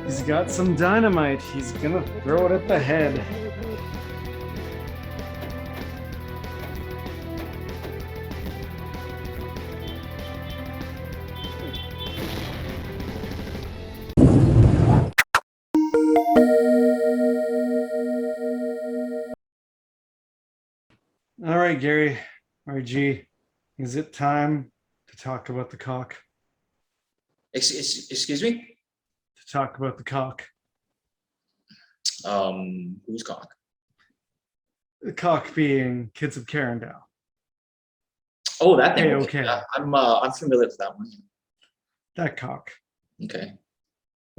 He's got some dynamite. He's gonna throw it at the head. All right, Gary, RG, is it time to talk about the cock? Excuse me? To talk about the cock. Who's cock? The cock being Kids of Karendow. Oh, that thing. Okay. Yeah, I'm familiar with that one. That cock. Okay.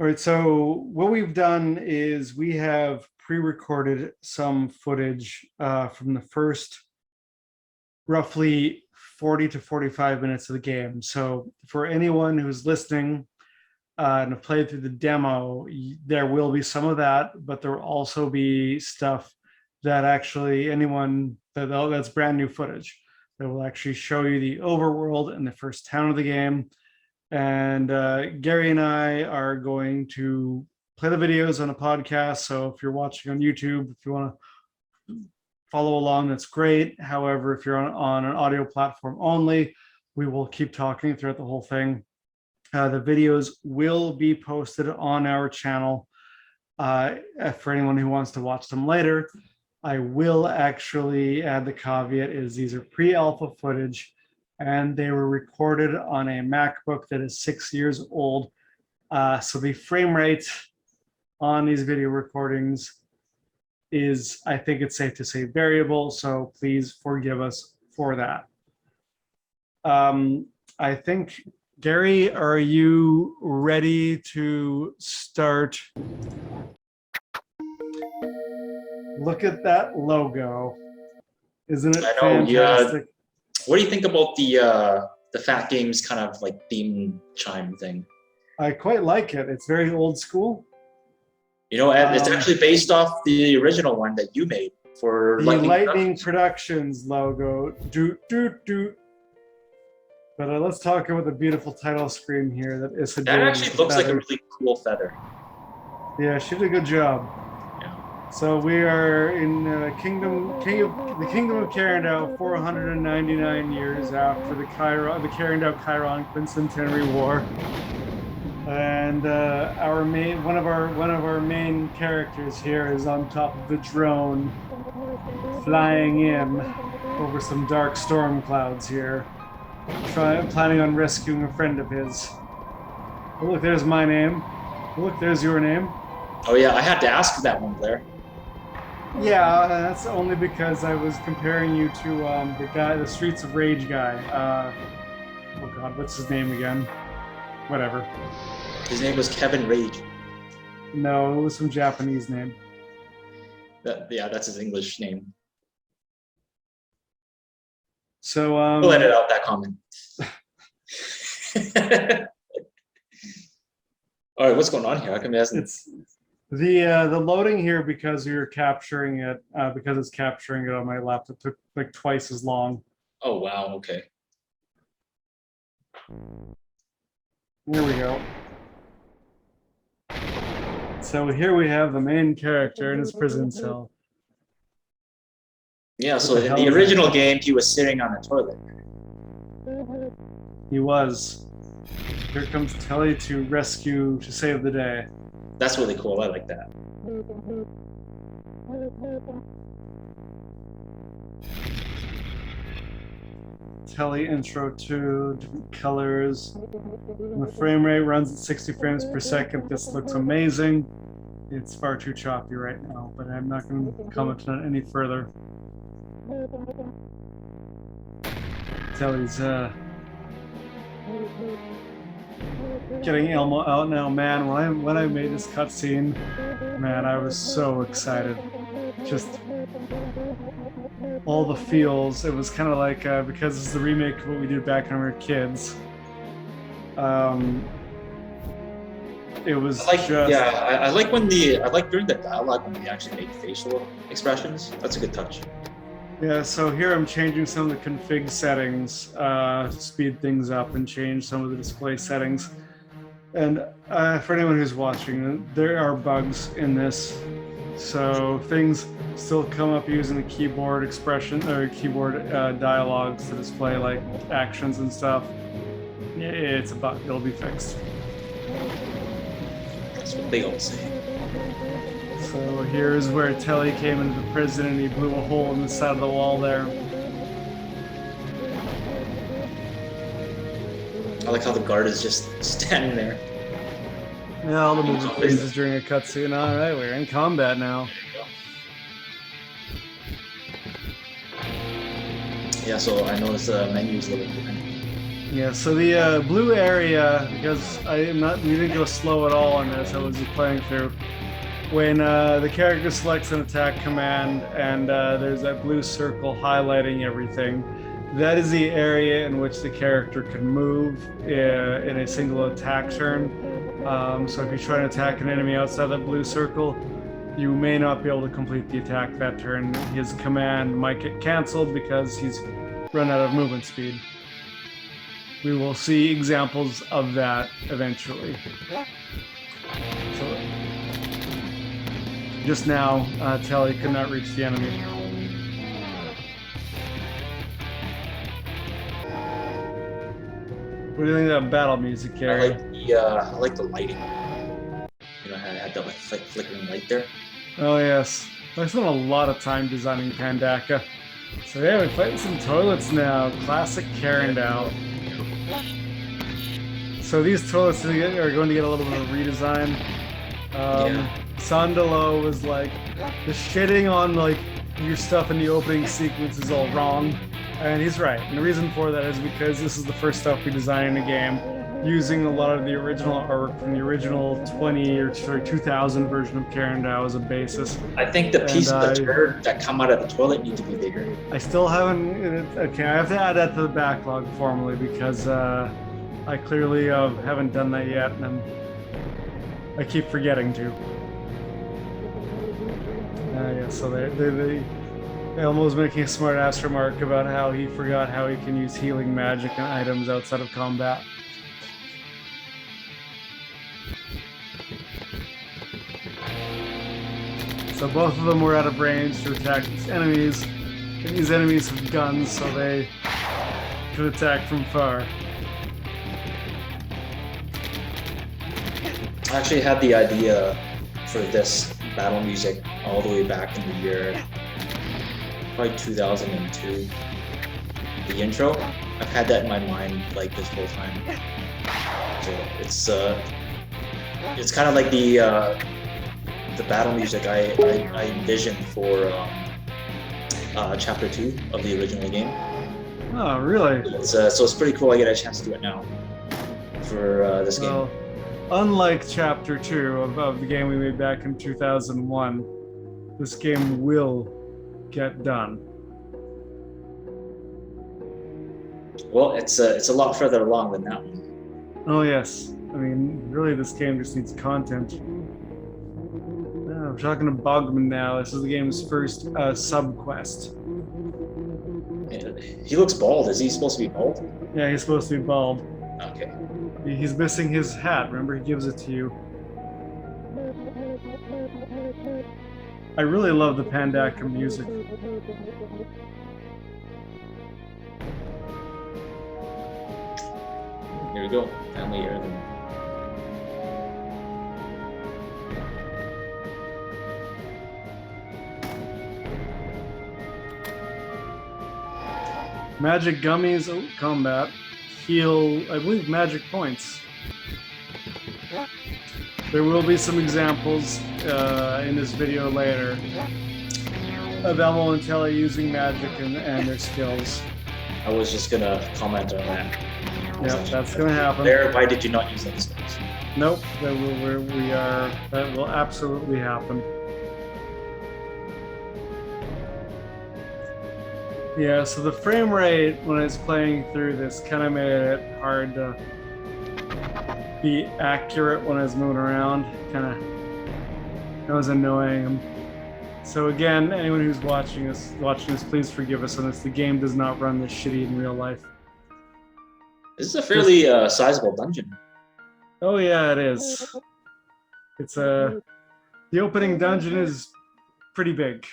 All right, so what we've done is we have pre-recorded some footage from the first roughly 40 to 45 minutes of the game. So for anyone who's listening and have played through the demo, there will be some of that, but there will also be stuff that actually that's brand new footage that will actually show you the overworld and the first town of the game. And Gary and I are going to play the videos on a podcast. So if you're watching on YouTube, if you want to follow along, that's great. However, if you're on an audio platform only, we will keep talking throughout the whole thing. The videos will be posted on our channel for anyone who wants to watch them later. I will actually add the caveat is these are pre-alpha footage and they were recorded on a MacBook that is 6 years old. So the frame rate on these video recordings is, I think it's safe to say, variable. So please forgive us for that. I think, Gary, are you ready to start? Look at that logo. Isn't it fantastic? Yeah. What do you think about the Phat Games kind of like theme chime thing? I quite like it. It's very old school. You know, it's actually based off the original one that you made for the Lightning Productions logo. Doot, doot, doot. But let's talk about the beautiful title screen here. That actually looks like a really cool feather. Yeah, she did a good job. Yeah. So we are in the Kingdom of Karendow, 499 years after the Karendow-Chiron Quincentenary War. And one of our main characters here is on top of the drone, flying in over some dark storm clouds here, planning on rescuing a friend of his. Oh, look, there's my name. Look, there's your name. Oh yeah, I had to ask that one, Blair. Yeah, that's only because I was comparing you to the Streets of Rage guy. Oh God, what's his name again? Whatever. His name was Kevin Rage. No, it was some Japanese name. Yeah, that's his English name. So we'll edit out that comment. All right, what's going on here? How come it hasn't? It's the loading here because you're capturing it because it's capturing it on my laptop took like twice as long. Oh wow, okay. Here we go. So here we have the main character in his prison cell. Yeah, so in the original game, he was sitting on a toilet. He was. Here comes Telly to save the day. That's really cool. I like that. Telly intro to different colors. And the frame rate runs at 60 frames per second. This looks amazing. It's far too choppy right now, but I'm not going to comment on it any further. Telly's getting Elmo out now, man. When I made this cutscene, man, I was so excited. Just all the feels. It was kind of like because it's the remake of what we did back when we were kids. It was I like during the dialogue when they actually make facial expressions. That's a good touch. Yeah, so here I'm changing some of the config settings to speed things up and change some of the display settings. And for anyone who's watching, there are bugs in this, so things still come up using the keyboard expression or keyboard dialogues to display like actions and stuff. Yeah, it's a bug. It'll be fixed. That's what they all say. So here's where Telly came into the prison and he blew a hole in the side of the wall there. I like how the guard is just standing there. Yeah, all the movement freezes during a cutscene. All right, we're in combat now. Yeah, so I noticed the menu is a little different. Yeah, so the blue area, because we didn't go slow at all on this, I was just playing through. When the character selects an attack command and there's that blue circle highlighting everything, that is the area in which the character can move in a single attack turn. So if you try to attack an enemy outside that blue circle, you may not be able to complete the attack that turn. His command might get canceled because he's run out of movement speed. We will see examples of that eventually. So, just now, Telly could not reach the enemy. What do you think of that battle music, Gary? I like the lighting. You know, I had that like flickering light there. Oh yes, I spent a lot of time designing Pandaka. So yeah, we're fighting some toilets now. Classic Karendow. So these toilets are going to get a little bit of redesign. Sandalo was like, the shitting on like your stuff in the opening sequence is all wrong, and he's right. And the reason for that is because this is the first stuff we designed in the game, using a lot of the original artwork from the original 2000 version of Karendow as a basis. I think the piece of the turd that come out of the toilet need to be bigger. I still haven't. Okay, I have to add that to the backlog formally because I clearly haven't done that yet, and I keep forgetting to. Yeah, so they Elmo's making a smart ass remark about how he forgot how he can use healing magic and items outside of combat. So both of them were out of range to attack these enemies, and these enemies have guns, so they can attack from far. I actually had the idea for this battle music all the way back in the year, probably 2002. The intro, I've had that in my mind like this whole time. So it's kind of like the battle music I envisioned for Chapter 2 of the original game. Oh, really? So it's pretty cool I get a chance to do it now for this game. Unlike Chapter 2 of the game we made back in 2001, this game will get done. Well, it's a lot further along than that one. Oh yes, I mean, really, this game just needs content. I'm talking to Bogman now. This is the game's first sub-quest. He looks bald. Is he supposed to be bald? Yeah, he's supposed to be bald. Okay. He's missing his hat. Remember, he gives it to you. I really love the Pandaka music. Here we go. Family heirloom. Magic gummies, combat, heal, I believe, magic points. There will be some examples in this video later of Elmo and Telly using magic and their skills. I was just gonna comment on that. Yeah, that's gonna happen. Blair, why did you not use those skills? Nope, that will absolutely happen. Yeah, so the frame rate when I was playing through this kind of made it hard to be accurate when I was moving around. That was annoying. So again, anyone who's watching this, please forgive us on this. The game does not run this shitty in real life. This is a fairly sizable dungeon. Oh yeah, it is. It's the opening dungeon is pretty big.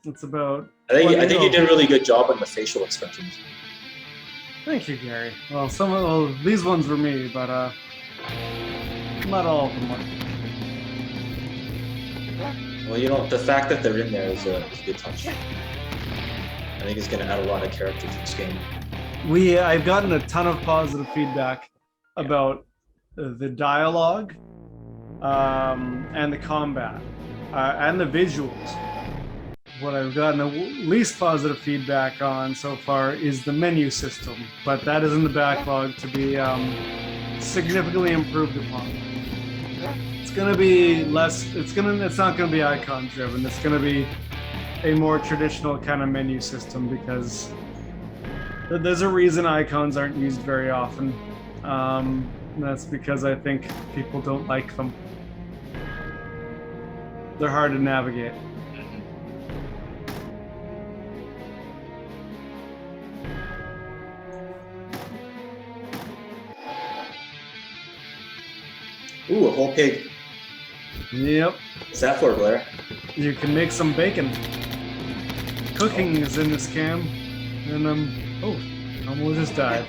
It's about I 20. think you Oh, did a really good job on the facial expressions. thank you, Gary. Well, these ones were me, but not all of them were. Well, you know, the fact that they're in there is a good touch. I think it's going to add a lot of character to this game. I've gotten a ton of positive feedback about the dialogue, and the combat, and the visuals. What I've gotten the least positive feedback on so far is the menu system, but that is in the backlog to be significantly improved upon. It's gonna be less. It's not gonna be icon driven. It's gonna be a more traditional kind of menu system, because there's a reason icons aren't used very often. That's because I think people don't like them. They're hard to navigate. Ooh, a whole pig. Yep. What's that for, Blair? You can make some bacon. Cooking is in this game. And almost just died.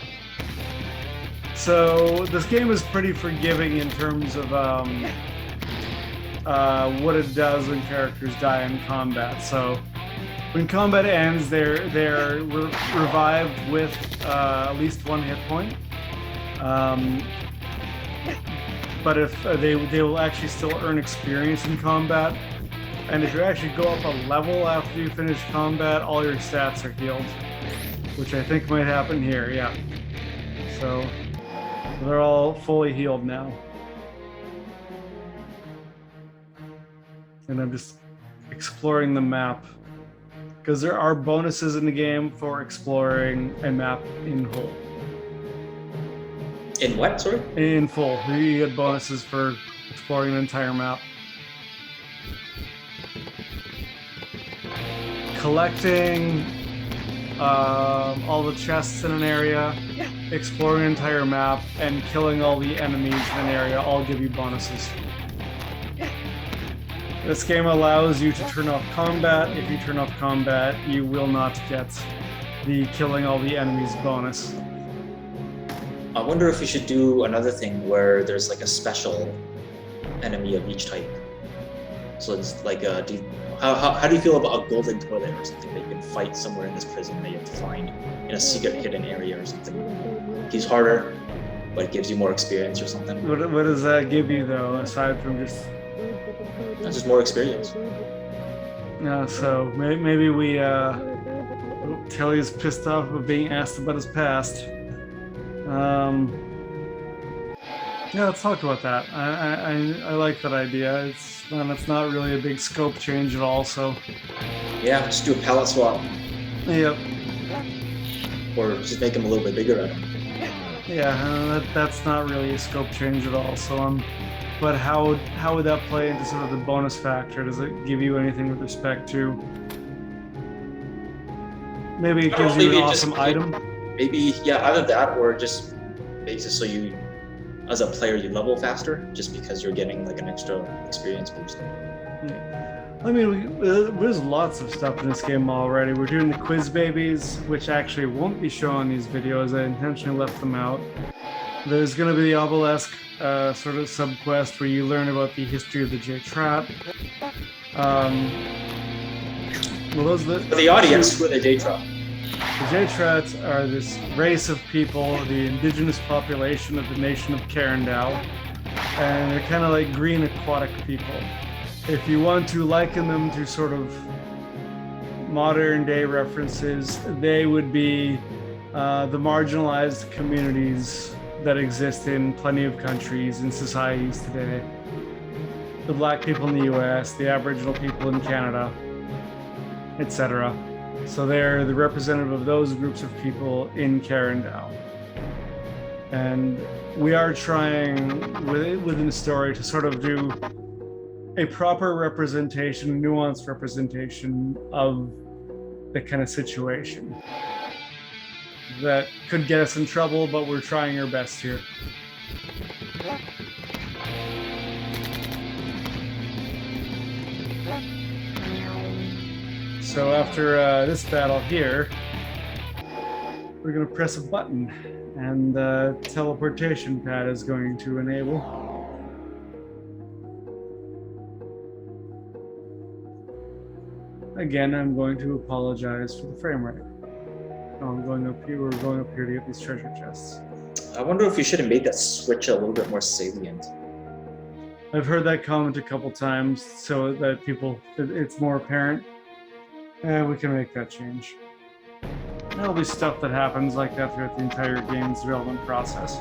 So this game is pretty forgiving in terms of what it does when characters die in combat. So when combat ends, they're revived with at least one hit point. But if they will actually still earn experience in combat. And if you actually go up a level after you finish combat, all your stats are healed, which I think might happen here. Yeah. So they're all fully healed now. And I'm just exploring the map, because there are bonuses in the game for exploring a map in whole. In what, sorry? In full. You get bonuses for exploring an entire map. Collecting all the chests in an area, exploring an entire map, and killing all the enemies in an area all give you bonuses. This game allows you to turn off combat. If you turn off combat, you will not get the killing all the enemies bonus. I wonder if we should do another thing where there's like a special enemy of each type. So it's like, how do you feel about a golden toilet or something that you can fight somewhere in this prison that you have to find in a secret hidden area or something? He's harder, but it gives you more experience or something. What does that give you, though, aside from just... That's just more experience. Yeah, so maybe we... Telly's pissed off about being asked about his past. Yeah, let's talk about that. I like that idea. It's not really a big scope change at all, so... Yeah, just do a palette swap. Yep. Or just make him a little bit bigger at him. Yeah, that's not really a scope change at all, so but how would that play into sort of the bonus factor? Does it give you anything with respect to... Maybe it gives you an awesome item? Maybe, yeah, either that or just makes it so you, as a player, you level faster just because you're getting like an extra experience boost. Yeah. I mean, there's lots of stuff in this game already. We're doing the quiz babies, which actually won't be shown in these videos. I intentionally left them out. There's going to be the obelisk sort of sub-quest where you learn about the history of the J-Trap. For the audience, who are the J-Trap? The J-Trats are this race of people, the indigenous population of the nation of Karendow, and they're kind of like green aquatic people. If you want to liken them to sort of modern day references, they would be the marginalized communities that exist in plenty of countries and societies today. The black people in the US, the Aboriginal people in Canada, etc. So they're the representative of those groups of people in Karendow. And we are trying within the story to sort of do a proper representation, nuanced representation of the kind of situation that could get us in trouble, but we're trying our best here. So after this battle here, we're gonna press a button and the teleportation pad is going to enable. Again, I'm going to apologize for the frame rate. I'm going up here, we're going up here to get these treasure chests. I wonder if you should have made that switch a little bit more salient. I've heard that comment a couple times so that it's more apparent. And we can make that change. There'll be stuff that happens like that throughout the entire game's development process.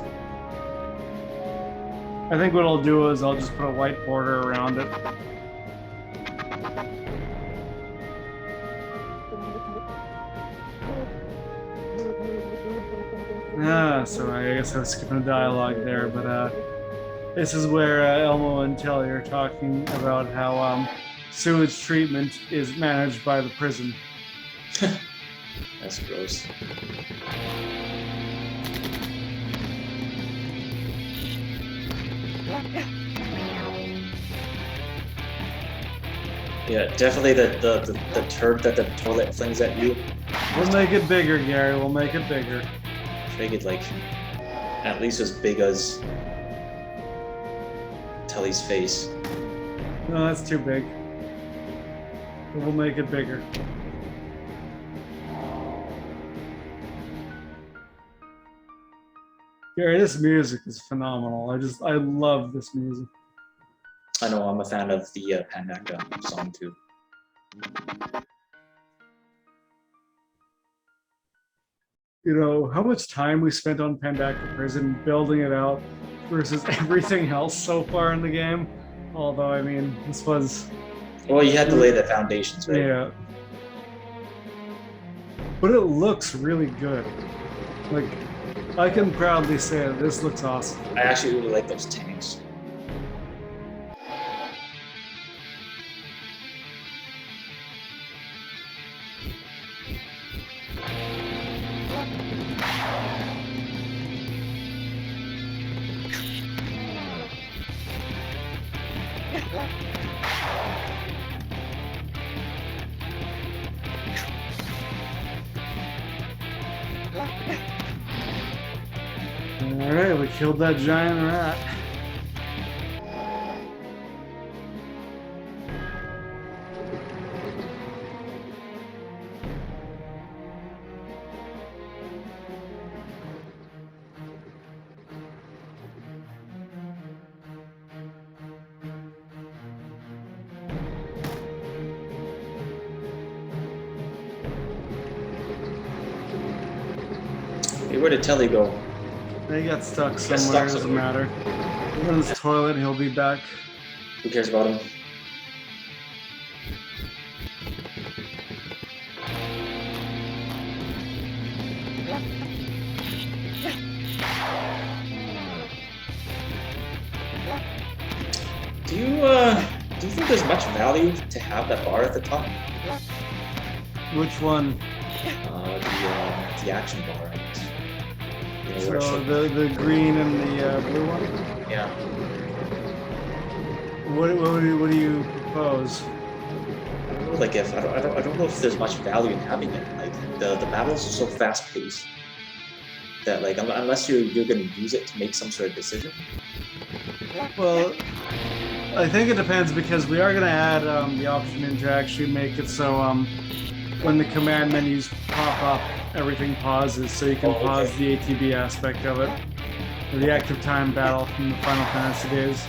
I think what I'll do is I'll just put a white border around it. So I guess I was skipping a dialogue there, but this is where Elmo and Telly are talking about how sewage treatment is managed by the prison. That's gross. Yeah, definitely the turd that the toilet flings at you. We'll make it bigger, Gary. We'll make it bigger. Make it like at least as big as Telly's face. No, that's too big. But we'll make it bigger. Gary, this music is phenomenal. I love this music. I know, I'm a fan of the Pandaka song too. You know, how much time we spent on Pandaka Prison building it out versus everything else so far in the game. Although, I mean, this was... Well, you had to lay the foundations, right? Yeah. But it looks really good. Like, I can proudly say that this looks awesome. I actually really like those tanks. Alright, we killed that giant rat. Hey, where did Telly go? He got stuck got somewhere, stuck doesn't somewhere. matter. Go in his toilet, he'll be back. Who cares about him? Do you think there's much value to have that bar at the top? Which one? The action bar, I guess. You know, where it So should- the green and the blue one? yeah. What do you propose? I don't know, like if I don't know if there's much value in having it. Like the battles are so fast paced that like unless you're gonna use it to make some sort of decision. Well, I think it depends because we are going to add the option in to actually make it so when the command menus pop up, everything pauses, so you can Oh, okay. pause the ATB aspect of it, or the active time battle from the Final Fantasy days.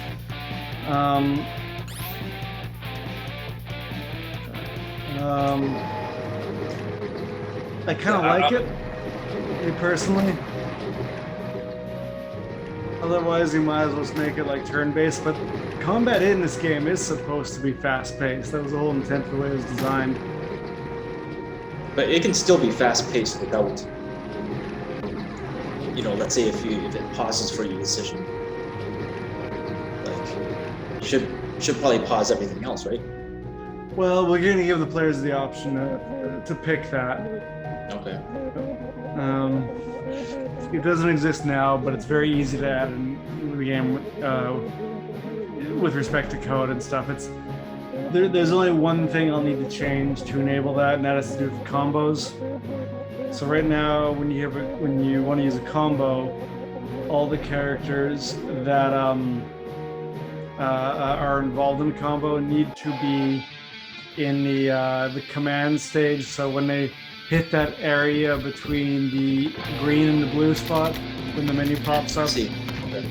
I kind of like it, me personally. Otherwise, you might as well just make it like turn-based, but combat in this game is supposed to be fast-paced. That was the whole intent of the way it was designed. But it can still be fast paced without, you know, let's say if it pauses for your decision, like you should probably pause everything else, right? Well, we're going to give the players the option to pick that. Okay. It doesn't exist now, but it's very easy to add in the game with respect to code and stuff. there's only one thing I'll need to change to enable that, and that has to do with combos. So right now, when you want to use a combo, all the characters that are involved in the combo need to be in the command stage. So when they hit that area between the green and the blue spot, when the menu pops up, See. Okay.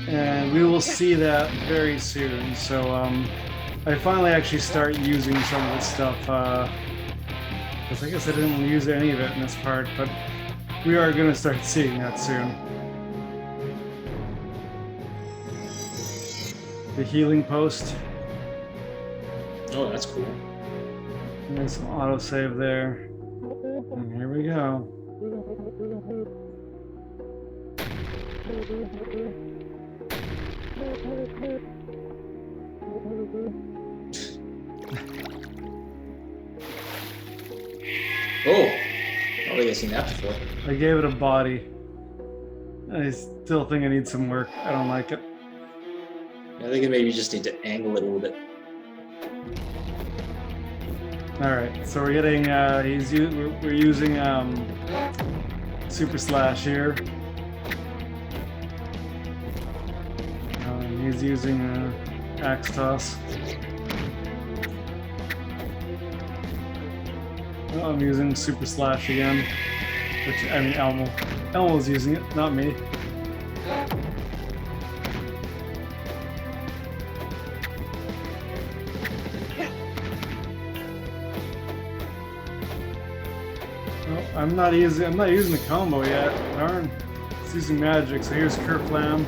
and we will see that very soon. So I finally actually start using some of this stuff. Because I guess I didn't use any of it in this part, but we are going to start seeing that soon. The healing post. Oh, that's cool. There's some autosave there. And here we go. Oh, I don't think I've seen that before. I gave it a body. I still think I need some work. I don't like it. I think maybe you just need to angle it a little bit. All right, so we're getting we're using Super Slash here. He's using Axe Toss. Oh, I'm using Super Slash again, which I mean Elmo's using it, not me. I'm not using the combo yet. Darn. It's using magic. So here's Kerflam.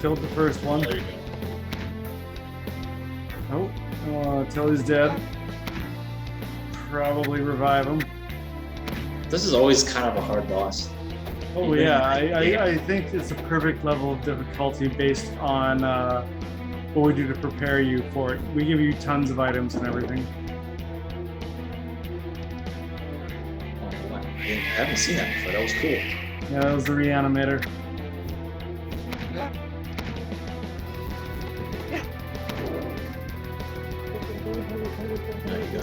Killed the first one. There you go. Oh, till he's dead. Probably revive him. This is always kind of a hard boss. Oh yeah, I think it's a perfect level of difficulty based on what we do to prepare you for it. We give you tons of items and everything. Oh, wow. I haven't seen that before. That was cool. Yeah, that was the reanimator. There you go.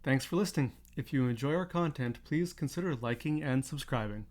Thanks for listening. If you enjoy our content, please consider liking and subscribing.